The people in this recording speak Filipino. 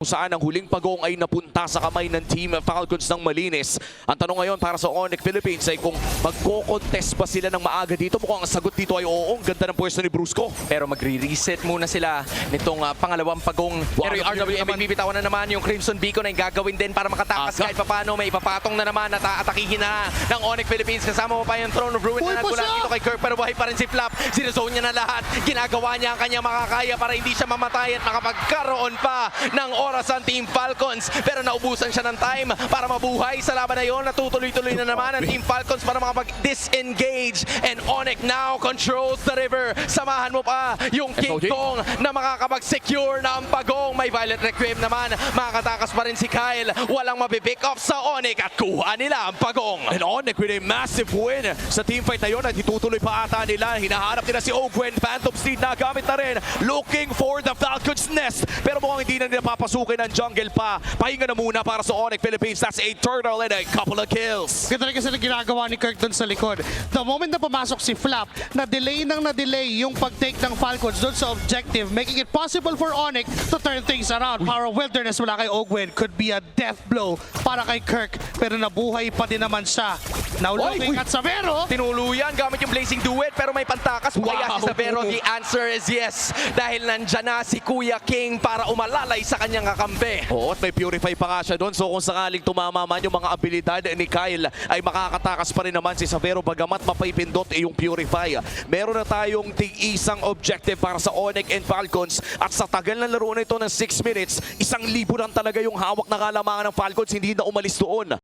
Kung saan ang huling pagong ay napunta sa kamay ng Team Falcons ng Malines. Ang tanong ngayon para sa Onyx Philippines ay kung magko-contest ba sila ng maaga dito. Mukhang ang sagot dito ay oo. Ang ganda ng pwesto ni Brusco. Pero magre-reset muna sila nitong pangalawang pagong. Pero yung RWM bibitawan na naman yung Crimson Beacon ay gagawin din para makatakas kahit papano. May ipapatong na naman at atakihin na ng Onyx Philippines. Kasama mo pa yung Throne of Ruin na nagmula dito kay Kirk. Pero buhay pa rin si Flap. Sinazone niya na lahat. Ginagawa niya ang kanyang makakaya para hindi siya mamatay at makapagkaroon pa ng oras ang Team Falcons. Pero naubusan siya ng time para mabuhay sa laban na yun. Natutuloy-tuloy na naman ang Team Falcons para makapag-disengage. And Onyx now controls the river. Samahan mo pa yung King Kong na makakapag-secure na ang pagong. May Violet Requiem naman. Makakatakas pa rin si Kyle. Walang mapipick off sa Onyx at kuha nila ang pagong. And Onyx with a massive win sa teamfight na yun at itutuloy pa ata nila. Hinahanap nila si Ogwen. Phantom Steed na gamit na rin. Looking for the Falcons nest. Pero mukhang hindi na nila papasukin ang jungle pa. Pahinga na muna para sa Onyx Philippines. That's a turtle and a couple of kills. Ganda rin kasi na ginagawa ni Kirk dun sa likod. The moment na pumasok si Flap, na-delay yung pag-take ng Falcons dun sa objective, making it possible for Onyx to turn things around. Power of Wilderness wala kay Ogwen could be a death blow para kay Kirk. Pero nabuhay pa din naman siya. Now looking at Savero. Tinuluyan gamit yung Blazing Duet pero may pantakas pa kaya si Savero. The answer is yes. Dahil nandyan na si Kuya King para umalalay sa kanyang kakampi. Oo, at may purify pa nga siya doon. So kung sakaling tumama man yung mga abilidad ni Kyle, ay makakatakas pa rin naman si Savero bagamat mapipindot yung purify. Meron na tayong tig-isang objective para sa Onyx and Falcons. At sa tagal na laro na ito ng 6 minutes, 1,000 lang talaga yung hawak na kalamangan ng Falcons. Hindi na umalis doon.